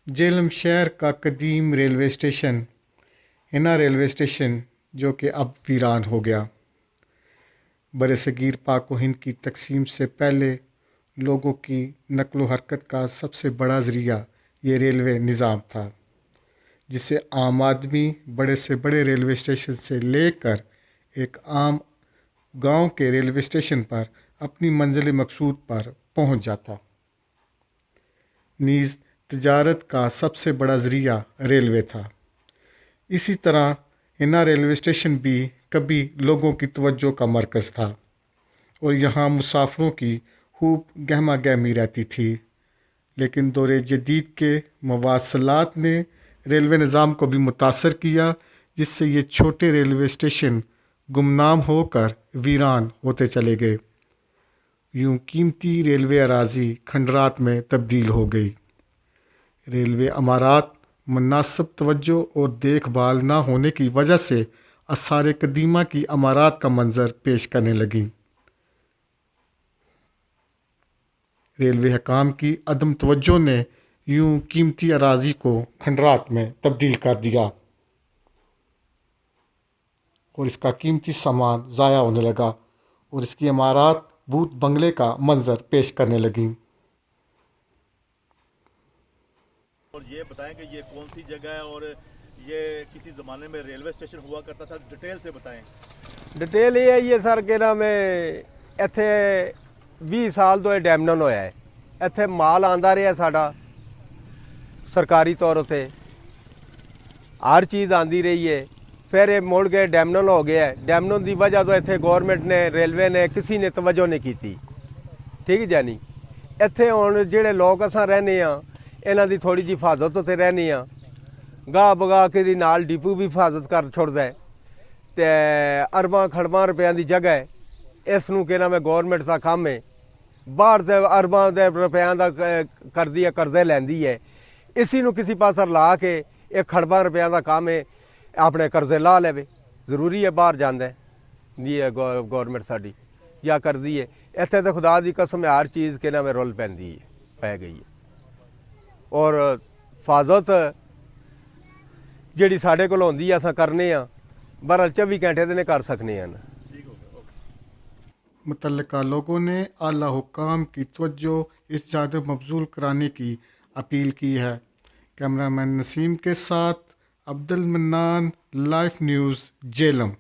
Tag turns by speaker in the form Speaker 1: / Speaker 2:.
Speaker 1: जेलम शहर का कदीम railway station Hina railway station जो कि अब वीरान हो गया। बरसगीर पाक व हिंद की तकसीम से पहले लोगों की नकलो हरकत का सबसे बड़ा ज़रिया ये रेलवे निज़ाम था, जिससे आम आदमी बड़े से बड़े रेलवे स्टेशन से लेकर एक आम गांव के रेलवे स्टेशन पर अपनी मंजिल मकसूद पर पहुंच जाता। नीज़ तिजारत का सबसे बड़ा ज़रिया रेलवे था। इसी तरह हिना रेलवे स्टेशन भी कभी लोगों की तवज्जो का मरकज़ था और यहाँ मुसाफिरों की खूब गहमा गहमी रहती थी। लेकिन दौरे जदीद के मवासलात ने रेलवे निज़ाम को भी मुतासर किया, जिससे ये छोटे रेलवे स्टेशन गुमनाम होकर वीरान होते चले गए। यूँ कीमती रेलवे अराजी खंडरात में तब्दील हो गई। रेलवे अमारात मुनासिब तवज्जो और देखभाल न होने की वजह से आसार कदीमा की अमारात का मंजर पेश करने लगी। रेलवे हकाम की अदम तवज्जो ने यूँ कीमती अराजी को खंडरात में तब्दील कर दिया और इसका कीमती सामान ज़ाया होने लगा और इसकी इमारत भूत बंगले का मंजर पेश करने लगी।
Speaker 2: और ये बताएं कि ये कौन सी जगह है और ये किसी ज़माने में रेलवे स्टेशन हुआ करता था, डिटेल से बताएं।
Speaker 3: डिटेल ये है ये सर कि ना मैं इत्थे 20 साल तो डैमनन होया है। इत्थे माल आंदा रहा साडा सरकारी तौर से, हर चीज़ आंदी रही है। फिर ये मुड़ के डैमनन हो गया है। डैमनन की वजह तो इत्थे गौरमेंट ने रेलवे ने किसी ने तवज्जो नहीं की। ठीक है जानी इत्थे हुण जिहड़े लोग असां रहने इन्हां दी थोड़ी जी हिफाजत उत्ते रहने गाह बगा के नाल डिपू भी हिफाजत कर छोड़दा है ते अरबां खड़बां रुपया की जगह है। इस नूं कहना मैं गौरमेंट का काम है, बाहर से अरबां दे रुपया का करदी है, कर्जे लैंदी है। इसी नूं किसी पास ला के एक खड़बां रुपया का काम है, अपने कर्जे ला लेवे। जरूरी है बाहर जांदा है दी है गौरमेंट साडी या करदी है। इत्थे तो खुदा दी कसम है हर चीज़ के ना में रुल पैंदी है पै गई है और हिफाजत जिहड़ी साडे कोल होंदी असां करने बहरहाल 24 घंटे तो नहीं कर सकने हैं।
Speaker 1: मुतल्लिका लोगों ने आला हुक्काम की तवज्जो इस जानिब मबजूल कराने की अपील की है। कैमरामैन नसीम के साथ Abdul mannan, life news, Jhelum.